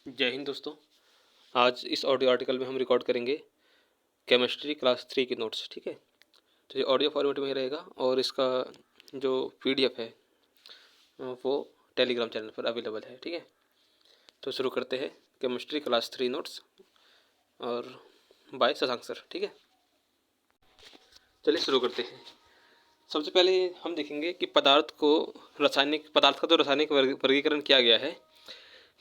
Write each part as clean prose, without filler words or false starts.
जय हिंद दोस्तों। आज इस ऑडियो आर्टिकल में हम रिकॉर्ड करेंगे केमिस्ट्री क्लास 3 की नोट्स। ठीक है, तो ये ऑडियो फॉर्मेट में ही रहेगा और इसका जो पीडीएफ है वो टेलीग्राम चैनल पर अवेलेबल है। ठीक है, तो शुरू करते हैं केमिस्ट्री क्लास 3 नोट्स और बाय शशांक सर। ठीक है, चलिए शुरू करते हैं। सबसे पहले हम देखेंगे कि पदार्थ का जो रासायनिक वर्गीकरण किया गया है,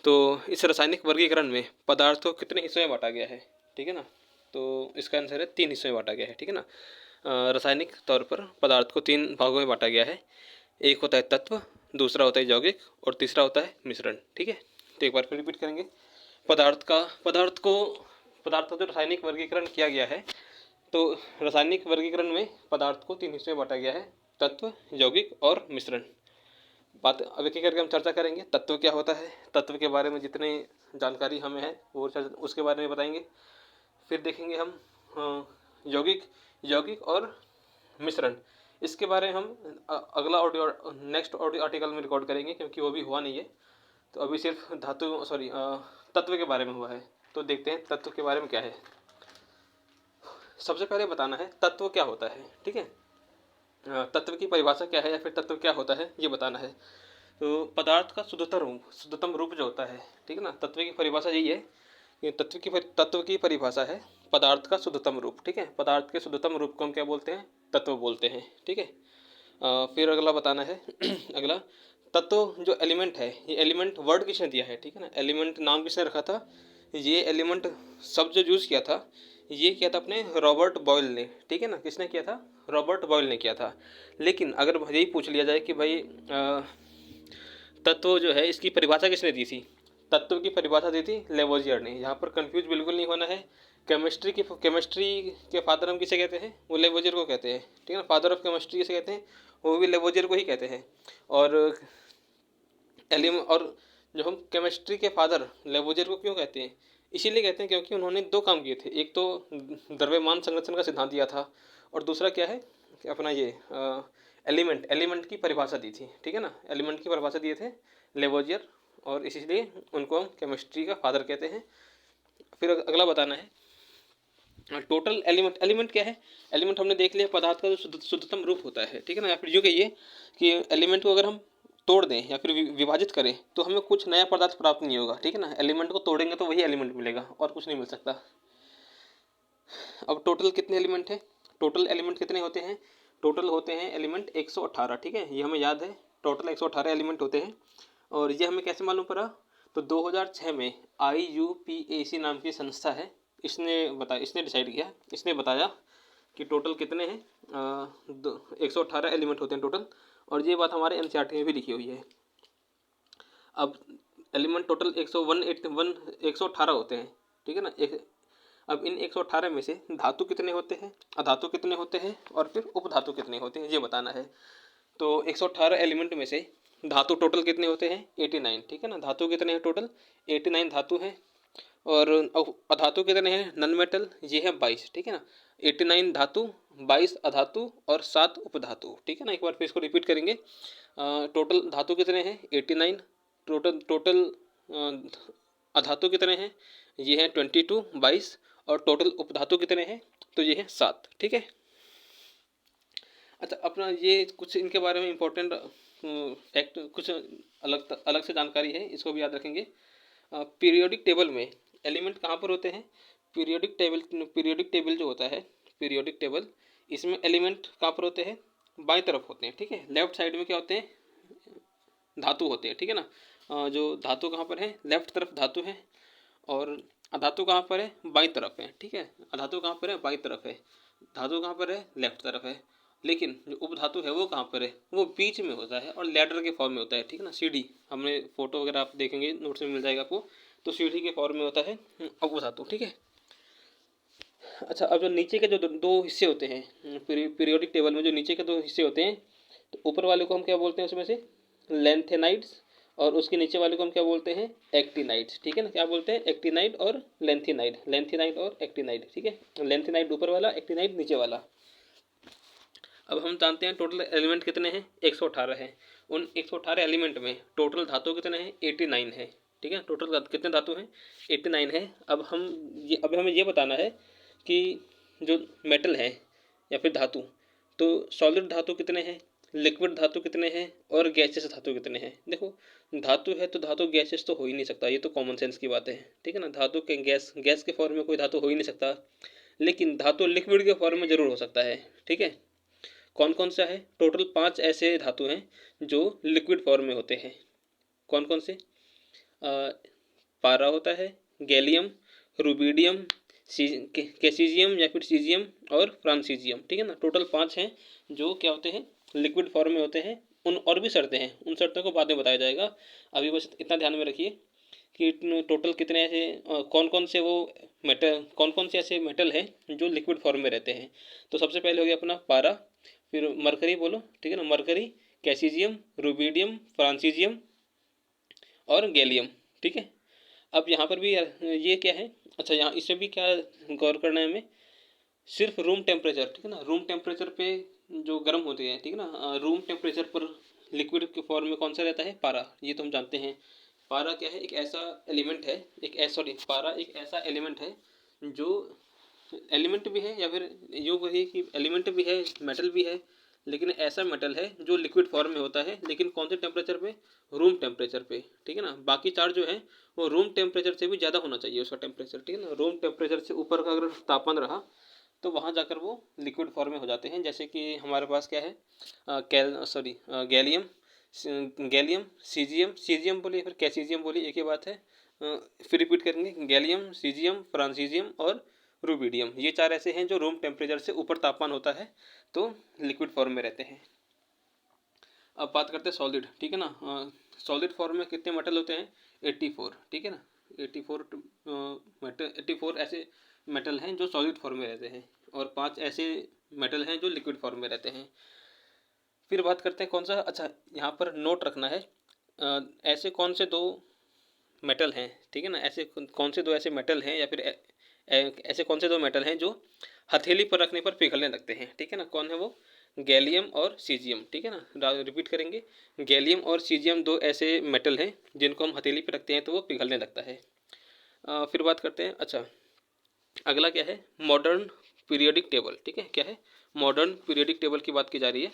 तो इस रासायनिक वर्गीकरण में पदार्थ को कितने हिस्सों में बांटा गया है। ठीक है ना, तो इसका आंसर है 3 हिस्सों में बांटा गया है। ठीक है ना, रासायनिक तौर पर पदार्थ को 3 भागों में बांटा गया है। एक होता है तत्व, दूसरा होता है यौगिक और तीसरा होता है मिश्रण। ठीक है, तो एक बार फिर रिपीट करेंगे। पदार्थ का जो रासायनिक वर्गीकरण किया गया है, तो रासायनिक वर्गीकरण में पदार्थ को 3 हिस्सों में बांटा गया है, तत्व, यौगिक और मिश्रण। बात अब एक एक करके हम चर्चा करेंगे। तत्व क्या होता है, तत्व के बारे में जितनी जानकारी हमें है वो उसके बारे में बताएंगे। फिर देखेंगे हम यौगिक और मिश्रण। इसके बारे में हम अगला ऑडियो नेक्स्ट ऑडियो आर्टिकल में रिकॉर्ड करेंगे, क्योंकि वो भी हुआ नहीं है। तो अभी सिर्फ तत्व के बारे में हुआ है। तो देखते हैं तत्व के बारे में क्या है। सबसे पहले बताना है तत्व क्या होता है। ठीक है, तत्व की परिभाषा क्या है या फिर तत्व क्या होता है ये बताना है। तो पदार्थ का शुद्धतम रूप जो होता है, ठीक है ना, तत्व की परिभाषा यही है कि तत्व की परिभाषा है पदार्थ का शुद्धतम रूप। ठीक है, पदार्थ के शुद्धतम रूप को हम क्या बोलते हैं, तत्व बोलते हैं। ठीक है, फिर अगला बताना है अगला तत्व जो एलिमेंट है, ये एलिमेंट वर्ड किसने दिया है। ठीक है ना, एलिमेंट नाम किसने रखा था, ये एलिमेंट शब्द जो यूज़ किया था ये किया था अपने रॉबर्ट बॉयल ने। ठीक है ना, किसने किया था, रॉबर्ट बॉयल ने किया था। लेकिन अगर यही पूछ लिया जाए कि भाई तत्व जो है इसकी परिभाषा किसने दी थी, तत्व की परिभाषा दी थी लेवोजियर ने। यहाँ पर कंफ्यूज बिल्कुल नहीं होना है। केमिस्ट्री के फादर हम किसे कहते हैं, वो लेवोजियर को कहते हैं। ठीक है ना, फादर ऑफ केमिस्ट्री किसे कहते हैं, वो भी लेवोजियर को ही कहते हैं। और और जो हम केमिस्ट्री के फादर लेवोजियर को क्यों कहते हैं, इसीलिए कहते हैं क्योंकि उन्होंने 2 काम किए थे। एक तो द्रव्यमान संरक्षण का सिद्धांत दिया था और दूसरा क्या है कि अपना ये एलिमेंट की परिभाषा दी थी। ठीक है ना, एलिमेंट की परिभाषा दिए थे लेवोजियर और इसीलिए उनको हम केमिस्ट्री का फादर कहते हैं। फिर अगला बताना है टोटल एलिमेंट क्या है। एलिमेंट हमने देख लिया पदार्थ का जो शुद्धतम रूप होता है। ठीक है ना, या फिर यूँ कहिए कि एलिमेंट को अगर हम तोड़ दें या फिर विभाजित करें तो हमें कुछ नया पदार्थ प्राप्त नहीं होगा। ठीक है ना, एलिमेंट को तोड़ेंगे तो वही एलिमेंट मिलेगा और कुछ नहीं मिल सकता। अब टोटल कितने एलिमेंट है, टोटल एलिमेंट कितने होते हैं, टोटल होते हैं एलिमेंट 118। ठीक है, ये हमें याद है, टोटल 118 एलिमेंट होते हैं। और ये हमें कैसे मालूम पड़ा, तो 2006 में IUPAC नाम की संस्था है, इसने डिसाइड किया, इसने बताया कि टोटल कितने हैं, 118 एलिमेंट होते हैं टोटल। और ये बात हमारे NCERT में भी लिखी हुई है। अब एलिमेंट टोटल 118 होते हैं। ठीक है ना, अब इन 118 में से धातु कितने होते हैं, अधातु कितने होते हैं और फिर उपधातु कितने होते हैं ये बताना है। तो 118 एलिमेंट में से धातु टोटल कितने होते हैं, 89। ठीक है ना, धातु कितने हैं टोटल, 89 धातु हैं। और अधातु कितने हैं, नन मेटल, ये है 22। ठीक है ना, 89 धातु, 22 अधातु और 7 उपधातु। ठीक है ना, एक बार फिर इसको रिपीट करेंगे। टोटल धातु कितने हैं 89, टोटल अधातु कितने हैं, ये हैं 22, 22 और टोटल उपधातु कितने हैं, तो ये हैं 7। ठीक है, अच्छा अपना ये कुछ इनके बारे में इम्पोर्टेंट फैक्ट कुछ अलग से जानकारी है, इसको भी याद रखेंगे। पीरियोडिक टेबल में एलिमेंट कहाँ पर होते हैं, पीरियोडिक टेबल जो होता है, पीरियोडिक टेबल, इसमें एलिमेंट कहाँ पर होते हैं, बाईं तरफ होते हैं। ठीक है, लेफ्ट साइड में क्या होते हैं, धातु होते हैं। ठीक है ना, जो धातु कहाँ पर है, लेफ्ट तरफ धातु है और अधातु कहाँ पर है, बाईं तरफ है। ठीक है, अधातु कहाँ पर है, बाईं तरफ है, धातु कहाँ पर है, लेफ्ट तरफ है। लेकिन जो उपधातु है वो कहाँ पर है, वो बीच में होता है और लैडर के फॉर्म में होता है। ठीक है ना, सीढ़ी, हमने फोटो वगैरह आप देखेंगे नोट्स में मिल जाएगा आपको, तो सीढ़ी के फॉर्म में होता है उपधातु। ठीक है, अच्छा अब जो नीचे के जो दो हिस्से होते हैं पीरियोडिक टेबल में, जो नीचे के 2 हिस्से होते हैं, तो ऊपर वाले को हम क्या बोलते हैं, उसमें से लेंथेनाइड्स, और उसके नीचे वाले को हम क्या बोलते हैं, एक्टिनाइड्स। ठीक है ना, क्या बोलते हैं, एक्टिनाइड और लेंथेनाइड, लेंथेनाइड और एक्टिनाइड। ठीक है, लेंथेनाइड ऊपर वाला, एक्टिनाइड नीचे वाला। अब हम जानते हैं टोटल एलिमेंट कितने हैं, 118 हैं। उन 118 एलिमेंट में टोटल धातु कितने हैं, 89 है। ठीक है। टोटल कितने धातु हैं, 89 है। अब हमें ये बताना है कि जो मेटल है या फिर धातु, तो सॉलिड धातु कितने हैं, लिक्विड धातु कितने हैं और गैसेस धातु कितने हैं। देखो धातु है तो धातु गैसेस तो हो ही नहीं सकता, ये तो कॉमन सेंस की बात है, ठीक है ना। धातु के गैस के फॉर्म में कोई धातु हो ही नहीं सकता, लेकिन धातु लिक्विड के फॉर्म में जरूर हो सकता है, ठीक है। कौन कौन सा है, टोटल 5 ऐसे धातु हैं जो लिक्विड फॉर्म में होते हैं। कौन कौन से, पारा होता है, गैलियम, रुबिडियम, कैसीजियम या फिर सीजियम और फ्रांसीजियम, ठीक है ना। टोटल 5 हैं जो क्या होते हैं, लिक्विड फॉर्म में होते हैं। उन और भी शर्तें हैं, उन शर्तों को बाद में बताया जाएगा। अभी बस इतना ध्यान में रखिए कि टोटल कितने ऐसे कौन कौन से ऐसे मेटल हैं जो लिक्विड फॉर्म में रहते हैं। तो सबसे पहले हो गया अपना पारा, फिर मरकरी बोलो, ठीक है ना, मरकरी, कैसीजियम, रुबिडियम, फ्रांसीजियम और गैलियम, ठीक है। अब यहाँ पर भी ये क्या है, अच्छा यहाँ इससे भी क्या गौर करना है हमें, सिर्फ रूम टेम्परेचर, ठीक है ना, रूम टेम्परेचर पे जो गर्म होते हैं, ठीक है ना, रूम टेम्परेचर पर लिक्विड के फॉर्म में कौन सा रहता है, पारा, ये तो हम जानते हैं। पारा क्या है, एक ऐसा एलिमेंट है, पारा एक ऐसा एलिमेंट है जो एलिमेंट भी है, या फिर यूँ कहिए कि एलिमेंट भी है, मेटल भी है, लेकिन ऐसा मेटल है जो लिक्विड फॉर्म में होता है, लेकिन कौन से टेम्परेचर पे, रूम टेम्परेचर पे, ठीक है ना। बाकी चार जो है वो रूम टेम्परेचर से भी ज़्यादा होना चाहिए उसका टेम्परेचर, ठीक है ना। रूम टेम्परेचर से ऊपर का अगर तापमान रहा तो वहाँ जाकर वो लिक्विड फॉर्म में हो जाते हैं। जैसे कि हमारे पास क्या है, गैलियम, सीजियम बोलिए फिर कैसीजियम बोलिए, एक ही बात है। फिर रिपीट करेंगे, गैलियम, सीजियम, फ्रांसीजियम और रुबिडियम, ये चार ऐसे हैं जो रूम टेम्परेचर से ऊपर तापमान होता है तो लिक्विड फॉर्म में रहते हैं। अब बात करते हैं सॉलिड, ठीक है ना। सॉलिड फॉर्म में कितने मेटल होते हैं, 84, ठीक है ना। 84 ऐसे मेटल हैं जो सॉलिड फॉर्म में रहते हैं और 5 ऐसे मेटल हैं जो लिक्विड फॉर्म में रहते हैं। फिर बात करते हैं कौन सा, अच्छा यहाँ पर नोट रखना है, ऐसे कौन से दो मेटल हैं, ठीक है ना, ऐसे कौन से दो ऐसे मेटल हैं या फिर ऐसे कौन से दो मेटल हैं जो हथेली पर रखने पर पिघलने लगते हैं, ठीक है ना। कौन है वो, गैलियम और सीजियम, ठीक है ना। रिपीट करेंगे, गैलियम और सीजियम दो ऐसे मेटल हैं जिनको हम हथेली पर रखते हैं तो वो पिघलने लगता है। फिर बात करते हैं, अच्छा अगला क्या है, मॉडर्न पीरियोडिक टेबल, ठीक है, क्या है, मॉडर्न पीरियोडिक टेबल की बात की जा रही है।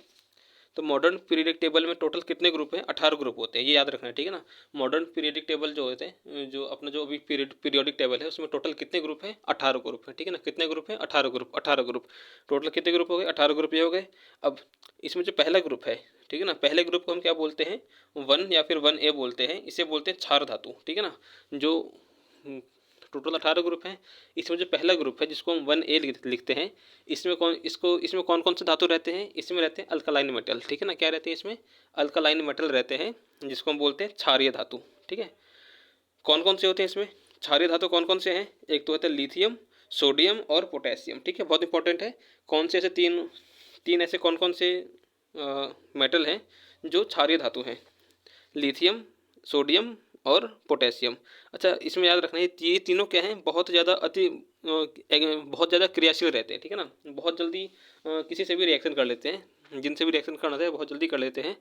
तो मॉडर्न पीरियोडिक टेबल में टोटल कितने ग्रुप हैं, 18 ग्रुप होते हैं, ये याद रखना है, ठीक है ना। मॉडर्न पीरियोडिक टेबल जो होते हैं, जो अपना जो अभी पीरियोडिक टेबल है उसमें टोटल कितने ग्रुप हैं, 18 ग्रुप है, ठीक है ना। कितने ग्रुप हैं, 18 ग्रुप। टोटल कितने ग्रुप हो गए, 18 ग्रुप ये हो गए। अब इसमें जो पहला ग्रुप है, ठीक है ना, पहले ग्रुप को हम क्या बोलते हैं, 1 या फिर 1A बोलते हैं, इसे बोलते हैं क्षार धातु, ठीक है ना। जो टोटल 18 ग्रुप हैं, इसमें जो पहला ग्रुप है जिसको हम 1A लिखते हैं, इसमें कौन कौन से धातु रहते हैं, इसमें रहते हैं अल्कलाइन मेटल, ठीक है ना। क्या रहते हैं इसमें, अल्कलाइन मेटल रहते हैं जिसको हम बोलते हैं क्षारीय धातु, ठीक है। कौन कौन से होते हैं इसमें क्षारीय धातु, कौन कौन से हैं, एक तो होता है लिथियम, सोडियम और पोटेशियम, ठीक है, बहुत इंपॉर्टेंट है। कौन से ऐसे तीन ऐसे कौन कौन से मेटल हैं जो क्षारीय धातु हैं, लिथियम, सोडियम और पोटेशियम। अच्छा इसमें याद रखना है ये तीनों क्या हैं, बहुत ज़्यादा क्रियाशील रहते हैं, ठीक है ना। बहुत जल्दी किसी से भी रिएक्शन कर लेते हैं, जिनसे भी रिएक्शन करना है बहुत जल्दी कर लेते हैं।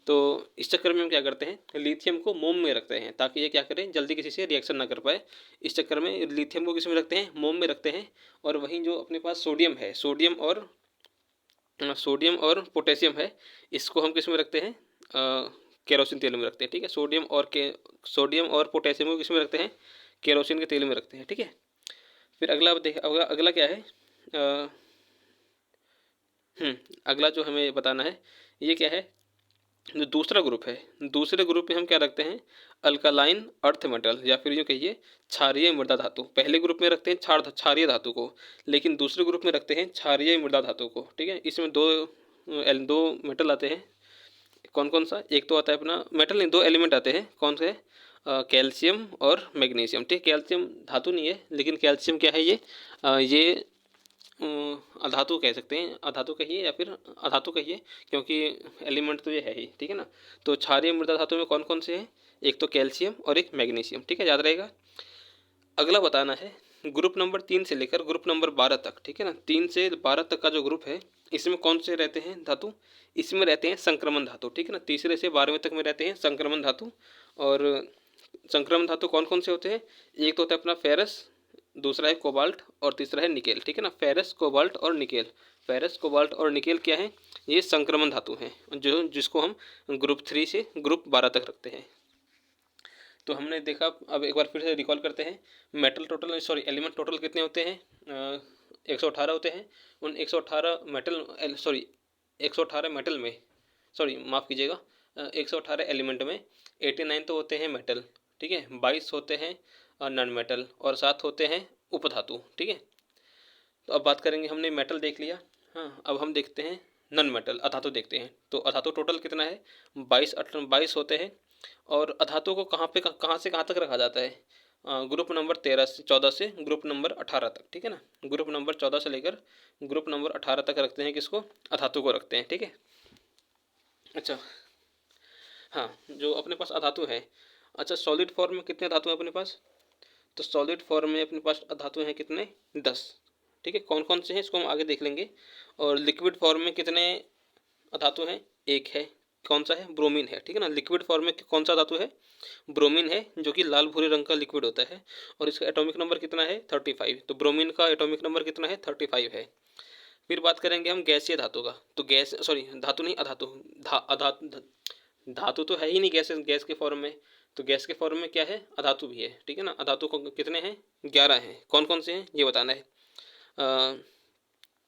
तो इस चक्कर में हम क्या करते हैं, लिथियम को मोम में रखते हैं ताकि ये क्या करें, जल्दी किसी से रिएक्शन ना कर पाए। इस चक्कर में लिथियम को किस में रखते हैं, मोम में रखते हैं। और वहीं जो अपने पास सोडियम है, सोडियम और पोटेशियम है, इसको हम किस में रखते हैं, केरोसिन तेल में रखते हैं, ठीक है। सोडियम और पोटेशियम को किस में रखते हैं, केरोसिन के तेल में रखते हैं, ठीक है। फिर अगला क्या है, अगला जो हमें बताना है ये क्या है, जो दूसरा ग्रुप है, दूसरे ग्रुप में हम क्या रखते हैं, अल्कलाइन अर्थ मेटल या फिर यूँ कहिए क्षारीय मृदा धातु। पहले ग्रुप में रखते हैं क्षारीय धातु को, लेकिन दूसरे ग्रुप में रखते हैं क्षारीय मृदा धातु को, ठीक है। इसमें दो मेटल आते हैं, कौन कौन सा, एक तो आता है अपना मेटल नहीं, दो एलिमेंट आते हैं, कौन से, कैल्शियम और मैग्नीशियम, ठीक। कैल्शियम धातु नहीं है, लेकिन कैल्शियम क्या है, ये अधातु कह सकते हैं, अधातु कहिए या फिर अधातु कहिए, क्योंकि एलिमेंट तो ये है ही, ठीक है ना। तो क्षारीय मृदा धातु में कौन कौन से हैं, एक तो कैल्शियम और एक मैग्नीशियम, ठीक है, याद रहेगा। अगला बताना है ग्रुप नंबर 3 से लेकर ग्रुप नंबर 12 तक, ठीक है ना। 3 से 12 तक का जो ग्रुप है इसमें कौन से रहते हैं धातु, इसमें रहते हैं संक्रमण धातु, ठीक है ना। तीसरे से 12वें तक में रहते हैं संक्रमण धातु। और संक्रमण धातु कौन कौन से होते हैं? एक तो होता है अपना फेरस, दूसरा है कोबाल्ट और तीसरा है निकेल। ठीक है ना, फेरस, कोबाल्ट और निकेल। फेरस, कोबाल्ट और निकेल क्या है? ये संक्रमण धातु हैं, जो जिसको हम ग्रुप 3 से ग्रुप 12 तक रखते हैं। तो हमने देखा, अब एक बार फिर से रिकॉल करते हैं। Metal total, sorry element total कितने होते हैं? 118 होते हैं। उन 118 मेटल, सॉरी 118 मेटल में, सॉरी माफ़ कीजिएगा, 118 एलिमेंट में 89 तो होते हैं मेटल, ठीक है, 22 होते हैं नॉन मेटल और 7 होते हैं उपधातु। ठीक है, तो अब बात करेंगे, हमने मेटल देख लिया। हाँ, अब हम देखते हैं नॉन मेटल अधातु देखते हैं। तो अधातु टोटल कितना है? 22 होते हैं। और अधातु को कहाँ से कहाँ तक रखा जाता है? ग्रुप नंबर 14 से ग्रुप नंबर 18 तक। ठीक है ना, ग्रुप नंबर 14 से लेकर ग्रुप नंबर 18 तक रखते हैं, किसको? अधातु को रखते हैं। ठीक है, अच्छा हाँ, जो अपने पास अधातु है, अच्छा सॉलिड फॉर्म में कितने धातु हैं अपने पास? तो सॉलिड फॉर्म में अपने पास धातु हैं कितने? 10। ठीक है, कौन कौन से हैं इसको हम आगे देख लेंगे। और लिक्विड फॉर्म में कितने धातु हैं? एक है, कौन सा है? ब्रोमीन है। ठीक है ना, लिक्विड फॉर्म में कौन सा धातु है? ब्रोमीन है, जो कि लाल भूरे रंग का लिक्विड होता है और इसका एटॉमिक नंबर कितना है? 35। तो ब्रोमीन का एटॉमिक नंबर कितना है? 35 है। फिर बात करेंगे हम गैसीय धातु का। तो गैस, सॉरी धातु नहीं, अधातु, धातु तो है ही नहीं गैस के फॉर्म में। तो गैस के फॉर्म में क्या है? अधातु भी है। ठीक है ना, अधातु को कितने हैं? 11 हैं। कौन कौन से हैं ये बताना है।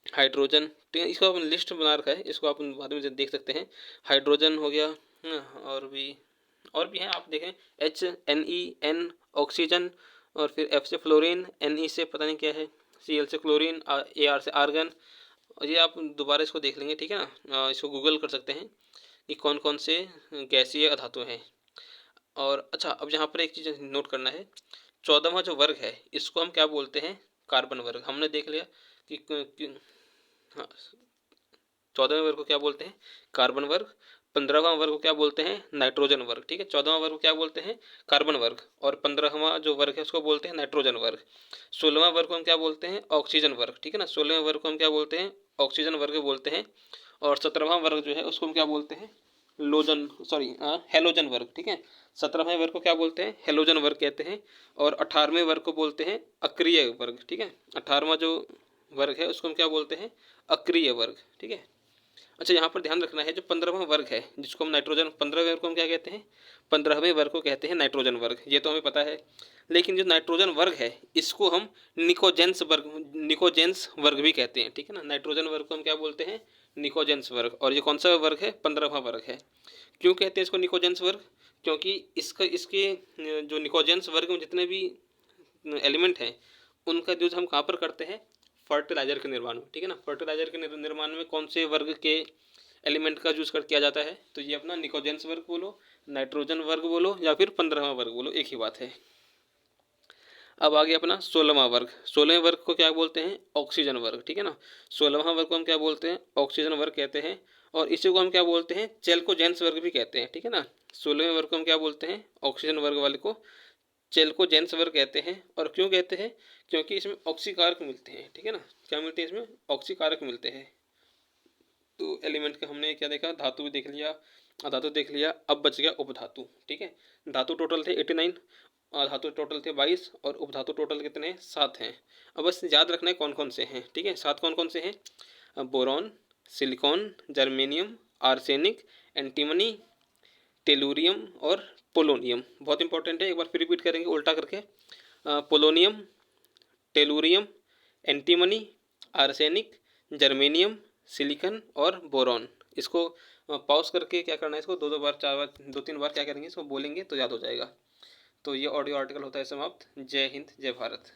हाइड्रोजन, ठीक है, इसको अपन लिस्ट बना रखा है, इसको आप बाद में देख सकते हैं। हाइड्रोजन हो गया, और भी हैं, आप देखें, H, Ne, N ऑक्सीजन, और फिर F से फ्लोरीन, Ne से पता नहीं क्या है, Cl से क्लोरीन, Ar से आर्गन। और ये आप दोबारा इसको देख लेंगे। ठीक है ना, इसको गूगल कर सकते हैं कि कौन कौन से गैसीय धातु हैं। और अच्छा, अब यहाँ पर एक चीज़ नोट करना है, 14वां जो वर्ग है इसको हम क्या बोलते हैं? कार्बन वर्ग। हमने देख लिया कि हाँ, 14वें वर्ग को क्या बोलते हैं? कार्बन वर्ग। 15वां वर्ग को क्या बोलते हैं? नाइट्रोजन वर्ग। ठीक है, 14वां वर्ग को क्या बोलते हैं? कार्बन वर्ग। और 15वां जो वर्ग है उसको बोलते हैं नाइट्रोजन वर्ग। 16वां वर्ग को हम क्या बोलते हैं? ऑक्सीजन वर्ग। ठीक है ना, 16वें वर्ग को हम क्या बोलते हैं? ऑक्सीजन वर्ग बोलते हैं। और 17वां वर्ग जो है उसको हम क्या बोलते हैं? लोजन, सॉरी हेलोजन वर्ग। ठीक है, 17वें वर्ग को क्या बोलते हैं? हेलोजन वर्ग कहते हैं। और 18वें वर्ग को बोलते हैं अक्रिय वर्ग। ठीक है, 18वां जो वर्ग है उसको हम क्या बोलते हैं? अक्रिय वर्ग। ठीक है, अच्छा यहाँ पर ध्यान रखना है, जो 15वां वर्ग है जिसको हम नाइट्रोजन, 15वें वर्ग को हम क्या कहते हैं? 15वें वर्ग को कहते हैं नाइट्रोजन वर्ग, ये तो हमें पता है। लेकिन जो नाइट्रोजन वर्ग है इसको हम निकोजेंस वर्ग भी कहते हैं। ठीक है ना, नाइट्रोजन वर्ग को हम क्या बोलते हैं? निकोजेंस वर्ग। और ये कौन सा वर्ग है? 15वां वर्ग है। क्यों कहते हैं इसको निकोजेंस वर्ग? क्योंकि इसके जो निकोजेंस वर्ग में जितने भी एलिमेंट हैं उनका यूज हम कहाँ पर करते हैं? फर्टिलाइजर के निर्माण में। ठीक है ना, फर्टिलाइजर के निर्माण में कौन से वर्ग के एलिमेंट का यूज कर किया जाता है? तो ये अपना निकोजेंस वर्ग बोलो, नाइट्रोजन वर्ग बोलो, या फिर 15वां वर्ग बोलो, एक ही बात है। अब आगे अपना 16वां वर्ग। 16वें वर्ग को क्या बोलते हैं? ऑक्सीजन वर्ग। ठीक है ना, 16वां वर्ग को हम क्या बोलते हैं? ऑक्सीजन वर्ग कहते हैं। और इसी को हम क्या बोलते हैं? चेल्कोजेंस वर्ग भी कहते हैं। ठीक है ना, 16वें वर्ग को हम क्या बोलते हैं? ऑक्सीजन वर्ग वाले को चेल्कोजेंस वर्ग कहते हैं। और क्यों कहते हैं? क्योंकि इसमें ऑक्सीकारक मिलते हैं। ठीक है ना, क्या मिलते हैं इसमें? ऑक्सीकारक मिलते हैं। तो एलिमेंट का हमने क्या देखा? धातु भी देख लिया, अधातु देख लिया, अब बच गया उपधातु। ठीक है, धातु टोटल थे 89, धातु टोटल थे 22, और उपधातु टोटल कितने हैं? 7 हैं। अब बस याद रखना है कौन कौन से हैं। ठीक है, 7 कौन कौन से हैं? Boron, silicon, germanium, arsenic, antimony, tellurium और पोलोनियम। बहुत इंपॉर्टेंट है, एक बार फिर रिपीट करेंगे उल्टा करके। Polonium, tellurium, antimony, arsenic, germanium, silicon और बोरॉन। इसको पॉज करके क्या करना है, इसको दो दो बार, 4 बार, 2-3 बार क्या करेंगे, इसको बोलेंगे तो याद हो जाएगा। तो ये ऑडियो आर्टिकल होता है समाप्त। जय हिंद, जय भारत।